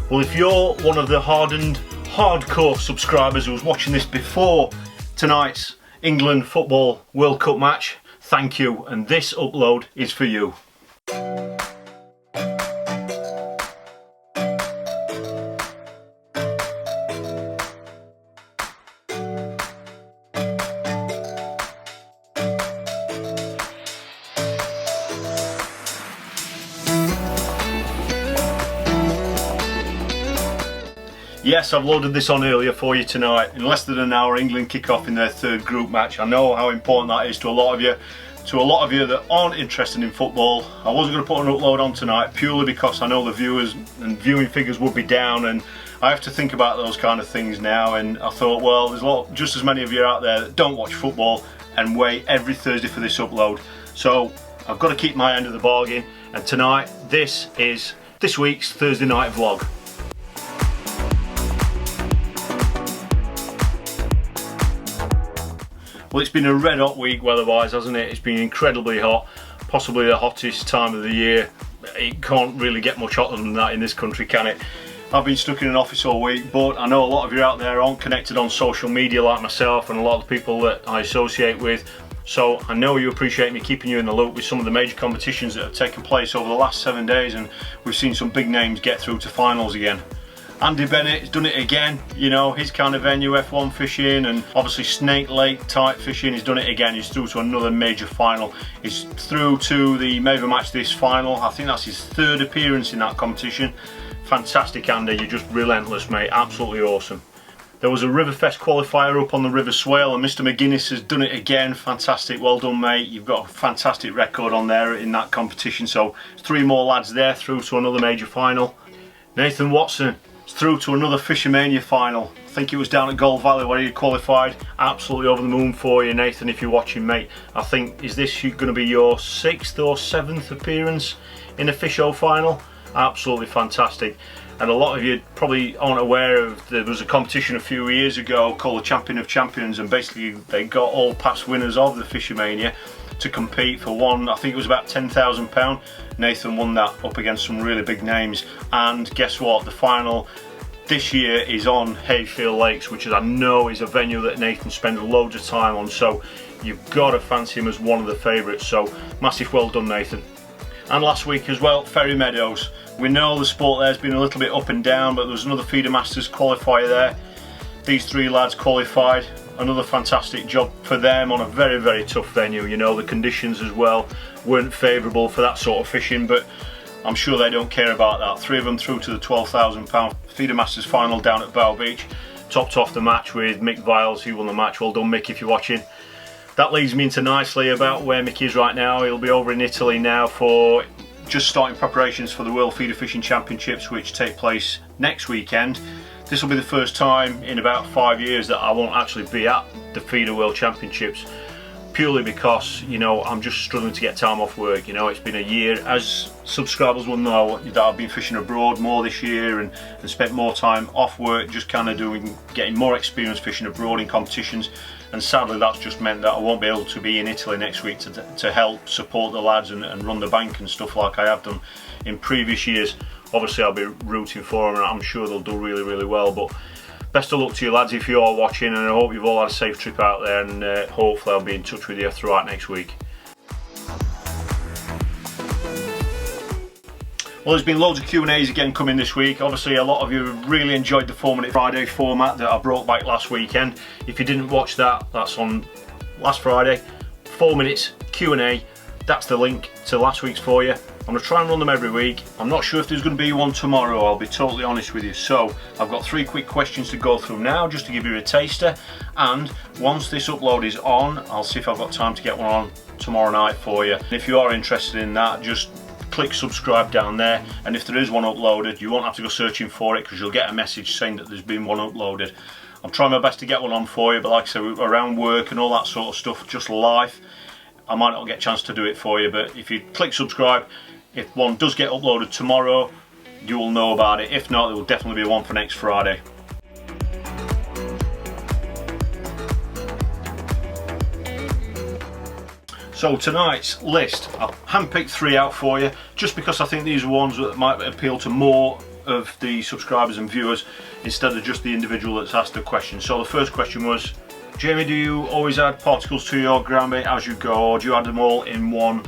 Well, if you're one of the hardened, hardcore subscribers who was watching this before tonight's England Football World Cup match, thank you, and this upload is for you. Yes, I've loaded this on earlier for you tonight. In less than an hour, England kick off in their third group match. I know how important that is to a lot of you. To a lot of you that aren't interested in football, I wasn't going to put an upload on tonight purely because I know the viewers and viewing figures would be down, and I have to think about those kind of things now. And I thought, well, there's just as many of you out there that don't watch football and wait every Thursday for this upload. So I've got to keep my end of the bargain, and tonight this is this week's Thursday night vlog. Well, it's been a red hot week weather-wise, hasn't it? It's been incredibly hot, possibly the hottest time of the year. It can't really get much hotter than that in this country, can it? I've been stuck in an office all week, but I know a lot of you out there aren't connected on social media like myself and a lot of the people that I associate with. So I know you appreciate me keeping you in the loop with some of the major competitions that have taken place over the last 7 days, and we've seen some big names get through to finals again. Andy Bennett has done it again, you know, his kind of venue, F1 fishing, and obviously Snake Lake type fishing. He's done it again. He's through to another major final. He's through to the Maver Match this final. I think that's his third appearance in that competition. Fantastic, Andy, you're just relentless, mate, absolutely awesome. There was a Riverfest qualifier up on the River Swale, and Mr McGuinness has done it again. Fantastic, well done, mate. You've got a fantastic record on there in that competition. So 3 more lads there through to another major final. Nathan Watson through to another Fishermania final. I think it was down at Gold Valley where he qualified. Absolutely over the moon for you, Nathan, if you're watching, mate. I think, is this going to be your 6th or 7th appearance in a Fisho final? Absolutely fantastic. And a lot of you probably aren't aware of, there was a competition a few years ago called the Champion of Champions, and basically they got all past winners of the Fishermania to compete for one, I think it was about £10,000. Nathan won that up against some really big names, and guess what, the final this year is on Hayfield Lakes, which is, I know, is a venue that Nathan spends loads of time on, so you've got to fancy him as one of the favourites. So massive well done, Nathan. And last week as well, Ferry Meadows. We know the sport there has been a little bit up and down, but there was another Feeder Masters qualifier there. These 3 lads qualified. Another fantastic job for them on a very, very tough venue. You know, the conditions as well weren't favourable for that sort of fishing, but I'm sure they don't care about that. 3 of them through to the £12,000 Feeder Masters final down at Bow Beach. Topped off the match with Mick Viles, who won the match. Well done, Mick, if you're watching. That leads me into nicely about where Mick is right now. He'll be over in Italy now for just starting preparations for the World Feeder Fishing Championships, which take place next weekend. This will be the first time in about 5 years that I won't actually be at the Feeder World Championships, purely because, you know, I'm just struggling to get time off work. You know, it's been a year, as subscribers will know, that I've been fishing abroad more this year and spent more time off work, just kind of getting more experience fishing abroad in competitions. And sadly, that's just meant that I won't be able to be in Italy next week to help support the lads and run the bank and stuff like I have done in previous years. Obviously, I'll be rooting for them, and I'm sure they'll do really, really well. But best of luck to you lads if you are watching, and I hope you've all had a safe trip out there, and hopefully I'll be in touch with you throughout next week. Well, there's been loads of Q&As again coming this week. Obviously, a lot of you really enjoyed the 4-minute Friday format that I brought back last weekend. If you didn't watch that, that's on last Friday. 4 minutes Q&A. That's the link to last week's for you. I'm going to try and run them every week. I'm not sure if there's going to be one tomorrow, I'll be totally honest with you. So I've got 3 quick questions to go through now, just to give you a taster. And once this upload is on, I'll see if I've got time to get one on tomorrow night for you. And if you are interested in that, just click subscribe down there, and if there is one uploaded, you won't have to go searching for it, because you'll get a message saying that there's been one uploaded. I'm trying my best to get one on for you, but like I said, around work and all that sort of stuff, just life, I might not get a chance to do it for you. But if you click subscribe, if one does get uploaded tomorrow, you will know about it. If not, there will definitely be one for next Friday. So tonight's list, I've handpicked 3 out for you, just because I think these are ones that might appeal to more of the subscribers and viewers instead of just the individual that's asked the question. So the first question was, Jamie, do you always add particles to your groundbait as you go, or do you add them all in one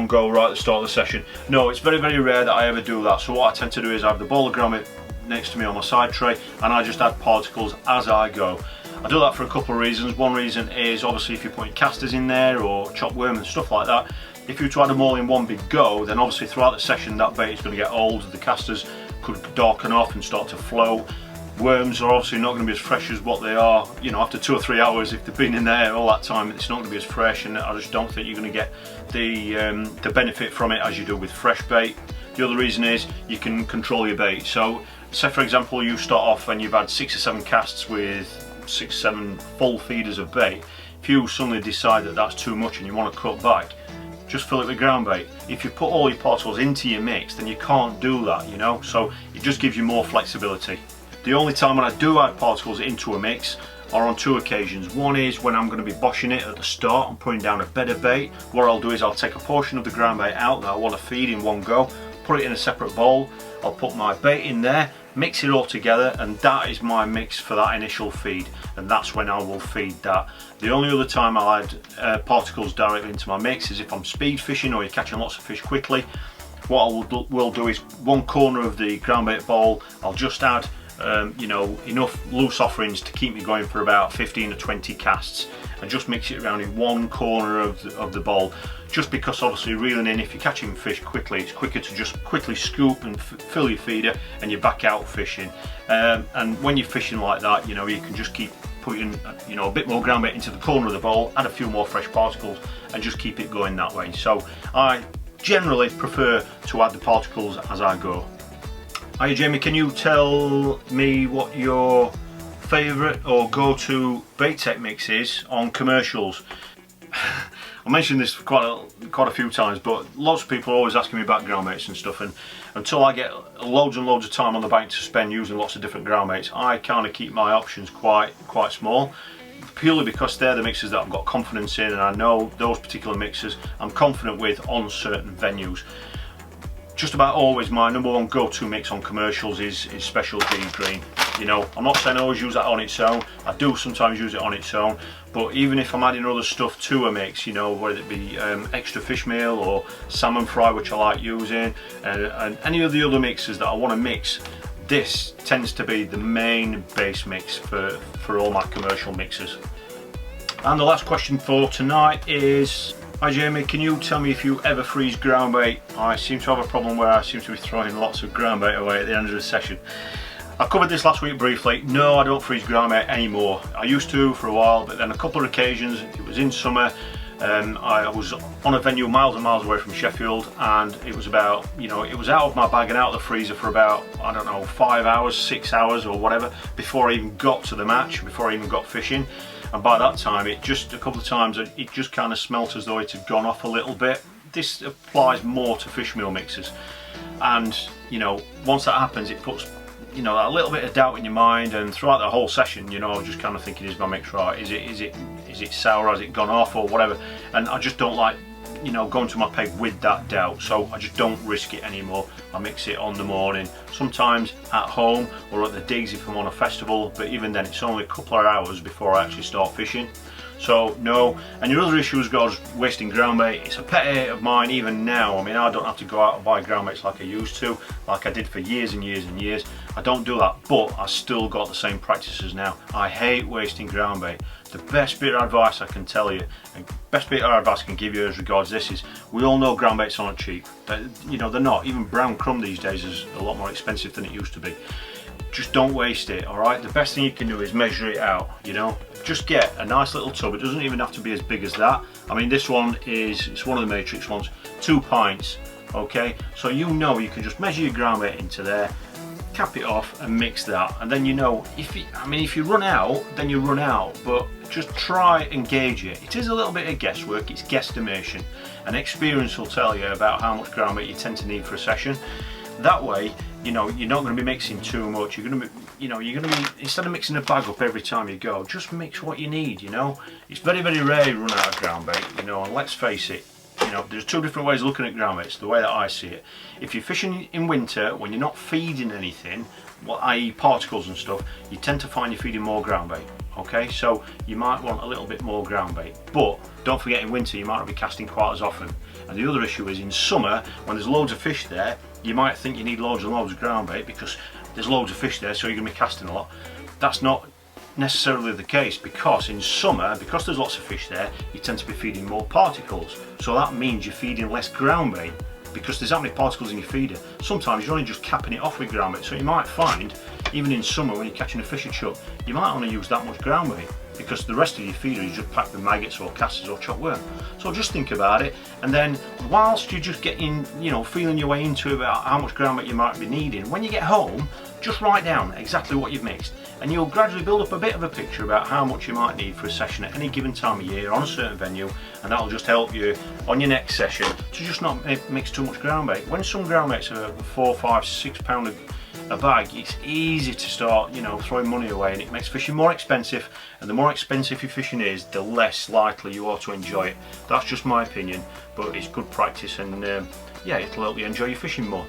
go right at the start of the session? No, it's very, very rare that I ever do that. So what I tend to do is I have the ball of groundbait next to me on my side tray, and I just add particles as I go. I do that for a couple of reasons. One reason is obviously if you're putting casters in there or chopped worm and stuff like that, if you were to add them all in one big go, then obviously throughout the session that bait is going to get old, the casters could darken off and start to flow. Worms are obviously not going to be as fresh as what they are, you know, after 2 or 3 hours. If they've been in there all that time, it's not going to be as fresh, and I just don't think you're going to get the benefit from it as you do with fresh bait. The other reason is you can control your bait. So say for example you start off and you've had 6 or 7 casts with 6 or 7 full feeders of bait. If you suddenly decide that that's too much and you want to cut back, just fill it with ground bait. If you put all your particles into your mix, then you can't do that, you know, so it just gives you more flexibility. The only time when I do add particles into a mix are on 2 occasions. One is when I'm going to be boshing it at the start and putting down a bed of bait. What I'll do is I'll take a portion of the ground bait out that I want to feed in one go, put it in a separate bowl, I'll put my bait in there, mix it all together, and that is my mix for that initial feed, and that's when I will feed that. The only other time I'll add particles directly into my mix is if I'm speed fishing or you're catching lots of fish quickly. What I will do is one corner of the ground bait bowl, I'll just add you know, enough loose offerings to keep me going for about 15 or 20 casts, and just mix it around in one corner of the bowl, just because obviously reeling in, if you're catching fish quickly, it's quicker to just quickly scoop and fill your feeder and you're back out fishing. And when you're fishing like that, you know, you can just keep putting, you know, a bit more ground bait into the corner of the bowl, add a few more fresh particles, and just keep it going that way. So I generally prefer to add the particles as I go. Hiya Jamie, can you tell me what your favourite or go-to bait tech mix is on commercials? I mentioned this quite a few times, but lots of people are always asking me about ground baits and stuff, and until I get loads and loads of time on the bank to spend using lots of different ground baits, I kind of keep my options quite small, purely because they're the mixes that I've got confidence in, and I know those particular mixes I'm confident with on certain venues. Just about always my number one go-to mix on commercials is Special G Green. You know, I'm not saying I always use that on its own. I do sometimes use it on its own, but even if I'm adding other stuff to a mix, you know, whether it be extra fish meal or salmon fry, which I like using, and any of the other mixes that I want to mix, this tends to be the main base mix for all my commercial mixes. And the last question for tonight is, hi Jamie, can you tell me if you ever freeze ground bait? I seem to have a problem where I seem to be throwing lots of ground bait away at the end of the session. I covered this last week briefly. No, I don't freeze ground bait anymore. I used to for a while, but then a couple of occasions, it was in summer, I was on a venue miles and miles away from Sheffield, and it was about, you know, it was out of my bag and out of the freezer for about, I don't know, 5 hours, 6 hours or whatever, before I even got to the match, before I even got fishing. And by that time, it just, a couple of times, it just kind of smelt as though it had gone off a little bit. This applies more to fish meal mixes. And, you know, once that happens, it puts, you know, that little bit of doubt in your mind, and throughout the whole session, you know, I was just kind of thinking, is my mix right? Is it sour? Has it gone off or whatever? And I just don't like, you know, going to my peg with that doubt, so I just don't risk it anymore. I mix it on the morning, sometimes at home or at the digs if I'm on a festival, but even then it's only a couple of hours before I actually start fishing. So no. And your other issue is wasting ground bait. It's a pet hate of mine even now. I mean, I don't have to go out and buy ground baits like I used to, like I did for years and years and years. I don't do that, but I still got the same practices now. I hate wasting ground bait. The best bit of advice I can tell you, and best bit of advice I can give you as regards this is, we all know ground baits aren't cheap. You know, they're not. Even brown crumb these days is a lot more expensive than it used to be. Just don't waste it, alright? The best thing you can do is measure it out, you know? Just get a nice little tub. It doesn't even have to be as big as that. I mean, this one is, it's one of the Matrix ones, 2 pints, okay? So you know you can just measure your ground bait into there, cap it off and mix that, and then you know, if you run out, then you run out, but just try and gauge it. It is a little bit of guesswork, it's guesstimation, and experience will tell you about how much ground bait you tend to need for a session. That way, you know, you're not going to be mixing too much. You're going to be, you know, instead of mixing a bag up every time you go, just mix what you need, you know. It's very, very rare you run out of ground bait, you know, and let's face it, you You know, there's two different ways of looking at groundbaits, the way that I see it. If you're fishing in winter, when you're not feeding anything, well, i.e. particles and stuff, you tend to find you're feeding more groundbait. Okay, so you might want a little bit more groundbait, but don't forget in winter you might not be casting quite as often. And the other issue is in summer, when there's loads of fish there, you might think you need loads and loads of groundbait because there's loads of fish there, so you're going to be casting a lot. That's not necessarily the case, because in summer, because there's lots of fish there, you tend to be feeding more particles. So that means you're feeding less groundbait because there's that many particles in your feeder. Sometimes you're only just capping it off with groundbait, so you might find, even in summer when you're catching a fish at chuck, you might only use that much groundbait because the rest of your feeder is just packed with maggots or casters or chopped worm. So just think about it, and then whilst you're just getting, you know, feeling your way into about how much groundbait you might be needing, when you get home, just write down exactly what you've mixed, and you'll gradually build up a bit of a picture about how much you might need for a session at any given time of year on a certain venue, and that'll just help you on your next session to just not mix too much groundbait. When some groundbaits are £4, £5, £6 a bag, it's easy to start, you know, throwing money away, and it makes fishing more expensive, and the more expensive your fishing is, the less likely you are to enjoy it. That's just my opinion, but it's good practice, and yeah, it'll help you enjoy your fishing more.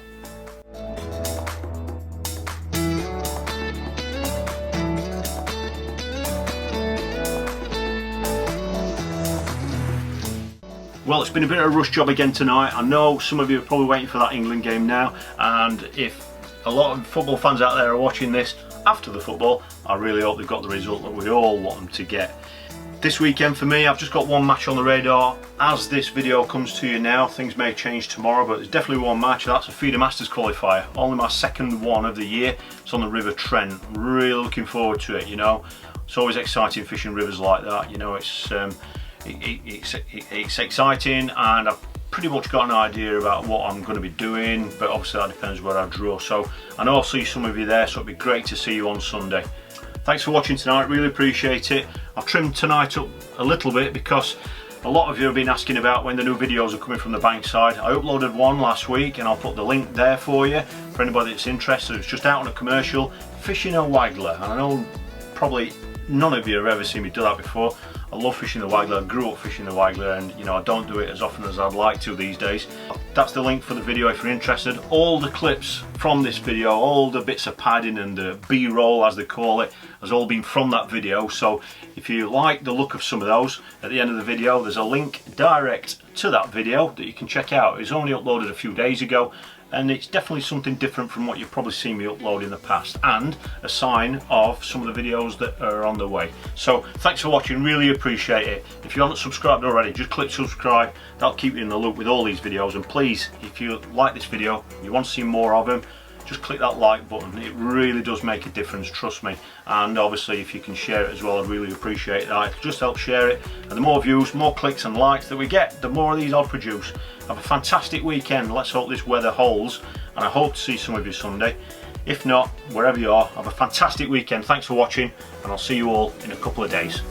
Well, it's been a bit of a rush job again tonight. I know some of you are probably waiting for that England game now, and if a lot of football fans out there are watching this after the football, I really hope they've got the result that we all want them to get. This weekend for me, I've just got one match on the radar. As this video comes to you now, things may change tomorrow, but there's definitely one match. That's a Feeder Masters qualifier, only my second one of the year. It's on the River Trent. Really looking forward to it, you know. It's always exciting fishing rivers like that, you know. It's exciting, and I've pretty much got an idea about what I'm going to be doing, but obviously that depends where I draw. So I know I'll see some of you there, so it'd be great to see you on Sunday. Thanks for watching tonight, really appreciate it. I've trimmed tonight up a little bit because a lot of you have been asking about when the new videos are coming from the bankside. I uploaded one last week, and I'll put the link there for you for anybody that's interested. It's just out on a commercial, fishing a waggler, and I know probably none of you have ever seen me do that before. I love fishing the waggler, I grew up fishing the waggler, and you know, I don't do it as often as I'd like to these days. That's the link for the video if you're interested. All the clips from this video, all the bits of padding and the B-roll as they call it, has all been from that video. So if you like the look of some of those, at the end of the video there's a link direct to that video that you can check out. It was only uploaded a few days ago, and it's definitely something different from what you've probably seen me upload in the past, and a sign of some of the videos that are on the way. So thanks for watching, really appreciate it. If you haven't subscribed already, just click subscribe. That'll keep you in the loop with all these videos, and please, if you like this video, you want to see more of them, just click that like button. It really does make a difference, trust me. And obviously if you can share it as well, I'd really appreciate that. It just helps share it, and the more views, more clicks and likes that we get, the more of these I'll produce. Have a fantastic weekend. Let's hope this weather holds, and I hope to see some of you Sunday. If not, wherever you are, have a fantastic weekend. Thanks for watching, and I'll see you all in a couple of days.